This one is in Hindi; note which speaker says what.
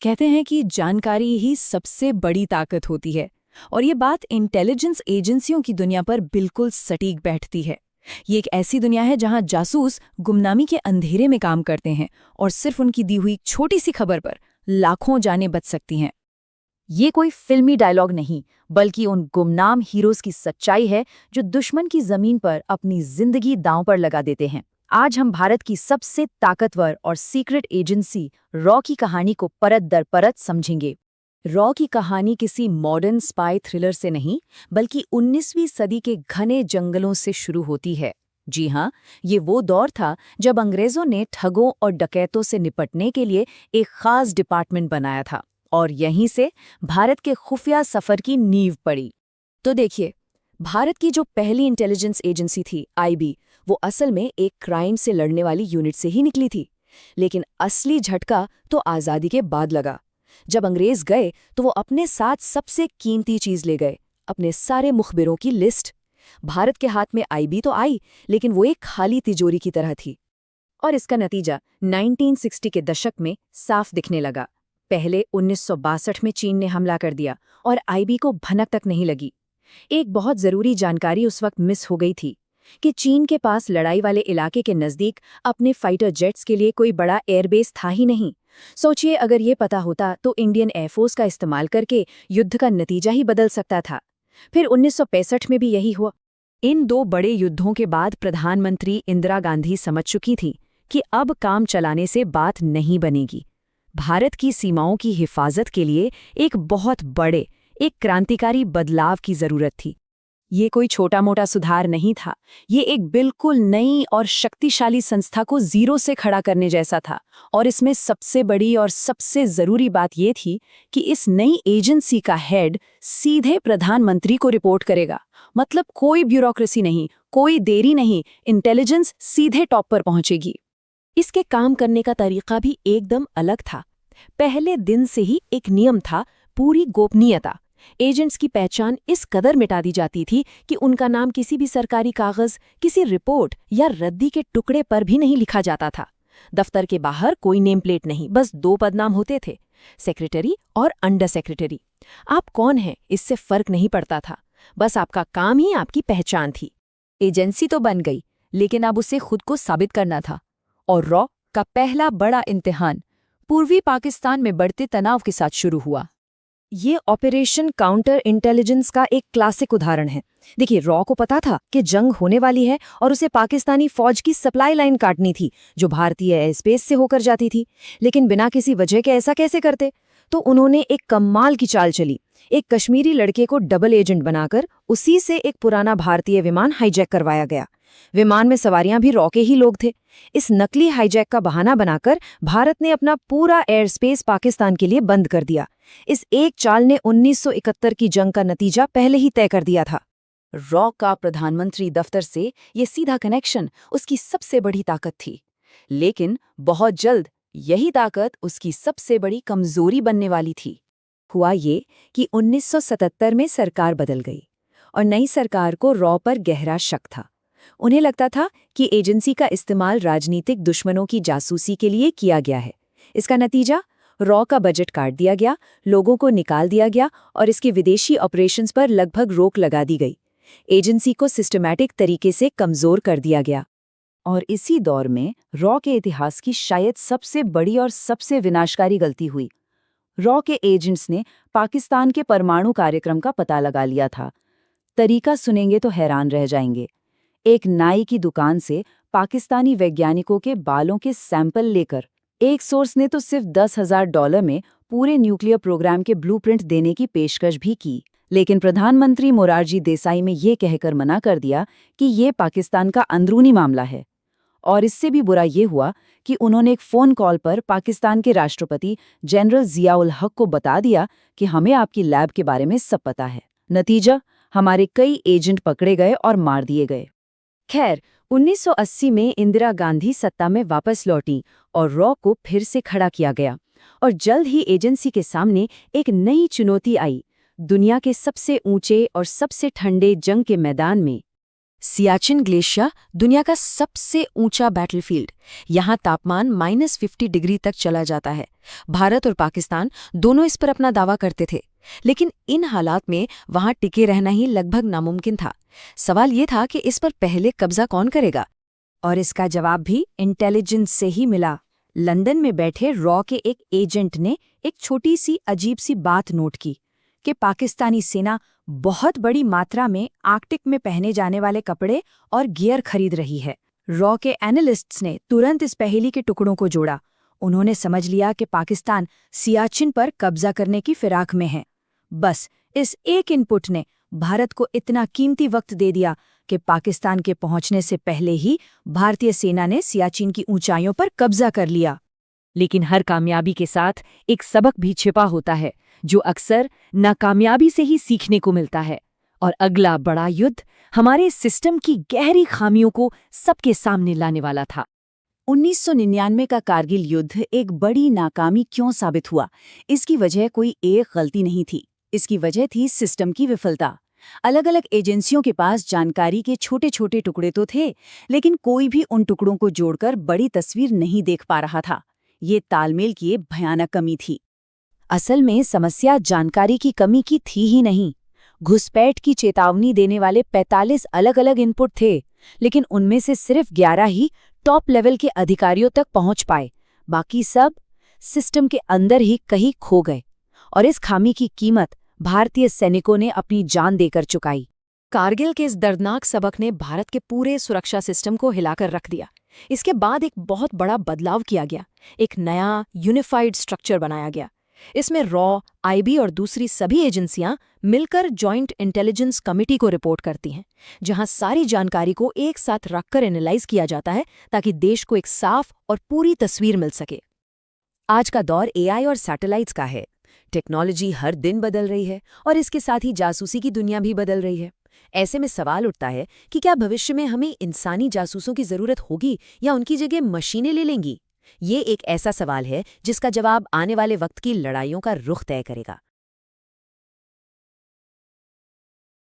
Speaker 1: कहते हैं कि जानकारी ही सबसे बड़ी ताकत होती है और ये बात इंटेलिजेंस एजेंसियों की दुनिया पर बिल्कुल सटीक बैठती है। ये एक ऐसी दुनिया है जहां जासूस गुमनामी के अंधेरे में काम करते हैं और सिर्फ उनकी दी हुई छोटी सी खबर पर लाखों जानें बच सकती हैं।
Speaker 2: ये कोई फिल्मी डायलॉग नहीं, बल्कि उन गुमनाम हीरोज की सच्चाई है जो दुश्मन की जमीन पर अपनी जिंदगी दांव पर लगा देते हैं। आज हम भारत की सबसे ताकतवर और सीक्रेट एजेंसी रॉ की कहानी को परत दर परत समझेंगे। रॉ की कहानी किसी मॉडर्न स्पाई थ्रिलर से नहीं, बल्कि 19वीं सदी के घने जंगलों से शुरू होती है। जी हाँ, ये वो दौर था जब अंग्रेजों ने ठगों और डकैतों से निपटने के लिए एक खास डिपार्टमेंट बनाया था और यहीं से भारत के खुफिया सफर की नींव पड़ी। तो देखिए, भारत की जो पहली इंटेलिजेंस एजेंसी थी आईबी, वो असल में एक क्राइम से लड़ने वाली यूनिट से ही निकली थी। लेकिन असली झटका तो आज़ादी के बाद लगा। जब अंग्रेज गए तो वो अपने साथ सबसे कीमती चीज ले गए, अपने सारे मुखबिरों की लिस्ट। भारत के हाथ में आईबी तो आई, लेकिन वो एक खाली तिजोरी की तरह थी। और इसका नतीजा 1960 के दशक में साफ दिखने लगा। पहले 1962 में चीन ने हमला कर दिया और आईबी को भनक तक नहीं लगी। एक बहुत जरूरी जानकारी उस वक्त मिस हो गई थी कि चीन के पास लड़ाई वाले इलाके के नजदीक अपने फाइटर जेट्स के लिए कोई बड़ा एयरबेस था ही नहीं। सोचिए, अगर ये पता होता तो इंडियन एयरफोर्स का इस्तेमाल करके युद्ध का नतीजा ही बदल सकता था। फिर 1965 में भी यही हुआ। इन दो बड़े युद्धों के बाद प्रधानमंत्री इंदिरा गांधी समझ चुकी थी कि अब काम चलाने से बात नहीं बनेगी। भारत की सीमाओं की हिफाजत के लिए एक बहुत बड़े, एक क्रांतिकारी बदलाव की जरूरत थी। ये कोई छोटा मोटा सुधार नहीं था, ये एक बिल्कुल नई और शक्तिशाली संस्था को जीरो से खड़ा करने जैसा था। और इसमें सबसे बड़ी और सबसे जरूरी बात ये थी कि इस नई एजेंसी का हेड सीधे प्रधानमंत्री को रिपोर्ट करेगा। मतलब कोई ब्यूरोक्रेसी नहीं, कोई देरी नहीं, इंटेलिजेंस सीधे टॉप पर पहुंचेगी। इसके काम करने का तरीका भी एकदम अलग था। पहले दिन से ही एक नियम था, पूरी गोपनीयता। एजेंट्स की पहचान इस कदर मिटा दी जाती थी कि उनका नाम किसी भी सरकारी कागज, किसी रिपोर्ट या रद्दी के टुकड़े पर भी नहीं लिखा जाता था। दफ्तर के बाहर कोई नेम प्लेट नहीं, बस दो पदनाम होते थे, सेक्रेटरी और अंडर सेक्रेटरी। आप कौन हैं इससे फर्क नहीं पड़ता था, बस आपका काम ही आपकी पहचान थी। एजेंसी तो बन गई, लेकिन अब उसे खुद को साबित करना था। और रॉ का पहला बड़ा इम्तिहान पूर्वी पाकिस्तान में बढ़ते तनाव के साथ शुरू हुआ। ये ऑपरेशन काउंटर इंटेलिजेंस का एक क्लासिक उदाहरण है। देखिए, रॉ को पता था कि जंग होने वाली है और उसे पाकिस्तानी फौज की सप्लाई लाइन काटनी थी, जो भारतीय एयर स्पेस से होकर जाती थी। लेकिन बिना किसी वजह के ऐसा कैसे करते? तो उन्होंने एक कमाल की चाल चली। एक कश्मीरी लड़के को डबल एजेंट बनाकर उसी से एक पुराना भारतीय विमान हाईजैक करवाया गया। विमान में सवारियां भी रॉ के ही लोग थे। इस नकली हाईजैक का बहाना बनाकर भारत ने अपना पूरा एयर स्पेस पाकिस्तान के लिए बंद कर दिया। इस एक चाल ने 1971 की जंग का नतीजा पहले ही तय कर दिया था। रॉ का प्रधानमंत्री दफ्तर से ये सीधा कनेक्शन उसकी सबसे बड़ी ताकत थी। लेकिन बहुत जल्द यही ताकत उसकी सबसे बड़ी कमजोरी बनने वाली थी। हुआ ये कि 1977 में सरकार बदल गई और नई सरकार को रॉ पर गहरा शक था। उन्हें लगता था कि एजेंसी का इस्तेमाल राजनीतिक दुश्मनों की जासूसी के लिए किया गया है। इसका नतीजा, रॉ का बजट काट दिया गया, लोगों को निकाल दिया गया और इसके विदेशी ऑपरेशंस पर लगभग रोक लगा दी गई। एजेंसी को सिस्टमैटिक तरीके से कमजोर कर दिया गया। और इसी दौर में रॉ के इतिहास की शायद सबसे बड़ी और सबसे विनाशकारी गलती हुई। रॉ के एजेंट्स ने पाकिस्तान के परमाणु कार्यक्रम का पता लगा लिया था। तरीका सुनेंगे तो हैरान रह जाएंगे। एक नाई की दुकान से पाकिस्तानी वैज्ञानिकों के बालों के सैंपल लेकर एक सोर्स ने तो सिर्फ $10,000 में पूरे न्यूक्लियर प्रोग्राम के ब्लूप्रिंट देने की पेशकश भी की। लेकिन प्रधानमंत्री मोरारजी देसाई ने ये कहकर मना कर दिया कि ये पाकिस्तान का अंदरूनी मामला है। और इससे भी बुरा ये हुआ कि उन्होंने एक फ़ोन कॉल पर पाकिस्तान के राष्ट्रपति जनरल ज़ियाउल हक को बता दिया कि हमें आपकी लैब के बारे में सब पता है। नतीजा, हमारे कई एजेंट पकड़े गए और मार दिए गए। खैर, 1980 में इंदिरा गांधी सत्ता में वापस लौटी और रॉ को फिर से खड़ा किया गया। और जल्द ही एजेंसी के सामने एक नई चुनौती आई, दुनिया के सबसे ऊंचे और सबसे ठंडे जंग के मैदान में।
Speaker 1: सियाचिन ग्लेशियर दुनिया का सबसे ऊंचा बैटलफील्ड। यहाँ तापमान -50 डिग्री तक चला जाता है। भारत और पाकिस्तान दोनों इस पर अपना दावा करते थे, लेकिन इन हालात में वहाँ टिके रहना ही लगभग नामुमकिन था। सवाल ये था कि इस पर पहले कब्जा कौन करेगा?
Speaker 2: और इसका जवाब भी इंटेलिजेंस से ही मिला। लंदन में बैठे रॉ के एक एजेंट ने एक छोटी सी अजीब सी बात नोट की कि पाकिस्तानी सेना बहुत बड़ी मात्रा में आर्कटिक में पहने जाने वाले कपड़े और गियर खरीद रही है। रॉ के एनालिस्ट्स ने तुरंत इस पहेली के टुकड़ों को जोड़ा। उन्होंने समझ लिया कि पाकिस्तान सियाचिन पर कब्जा करने की फिराक में है। बस इस एक इनपुट ने भारत को इतना कीमती वक्त दे दिया कि पाकिस्तान के पहुंचने से पहले ही भारतीय सेना ने सियाचिन की ऊंचाइयों पर कब्जा कर लिया।
Speaker 1: लेकिन हर कामयाबी के साथ एक सबक भी छिपा होता है, जो अक्सर नाकामयाबी से ही सीखने को मिलता है। और अगला बड़ा युद्ध हमारे सिस्टम की गहरी खामियों को सबके सामने लाने वाला था।
Speaker 2: 1999 का कारगिल युद्ध एक बड़ी नाकामी क्यों साबित हुआ? इसकी वजह कोई एक गलती नहीं थी, इसकी वजह थी सिस्टम की विफलता। अलग अलग एजेंसियों के पास जानकारी के छोटे छोटे टुकड़े तो थे, लेकिन कोई भी उन टुकड़ों को जोड़कर बड़ी तस्वीर नहीं देख पा रहा था। ये तालमेल की भयानक कमी थी।
Speaker 1: असल में समस्या जानकारी की कमी की थी ही नहीं। घुसपैठ की चेतावनी देने वाले 45 अलग अलग इनपुट थे, लेकिन उनमें से सिर्फ 11 ही टॉप लेवल के अधिकारियों तक पहुंच पाए। बाकी सब सिस्टम के अंदर ही कहीं खो गए, और इस खामी की कीमत भारतीय सैनिकों ने अपनी जान देकर चुकाई। कारगिल के इस दर्दनाक सबक ने भारत के पूरे सुरक्षा सिस्टम को हिलाकर रख दिया। इसके बाद एक बहुत बड़ा बदलाव किया गया। एक नया यूनिफाइड स्ट्रक्चर बनाया गया। इसमें रॉ, आईबी और दूसरी सभी एजेंसियां मिलकर जॉइंट इंटेलिजेंस कमिटी को रिपोर्ट करती हैं, जहां सारी जानकारी को एक साथ रखकर एनालाइज किया जाता है ताकि देश को एक साफ और पूरी तस्वीर मिल सके। आज का दौर एआई और सैटेलाइट्स का है। टेक्नोलॉजी हर दिन बदल रही है और इसके साथ ही जासूसी की दुनिया भी बदल रही है। ऐसे में सवाल उठता है कि क्या भविष्य में हमें इंसानी जासूसों की जरूरत होगी या उनकी जगह मशीनें ले लेंगी? ये एक ऐसा सवाल है जिसका जवाब आने वाले वक्त की लड़ाइयों का रुख तय करेगा।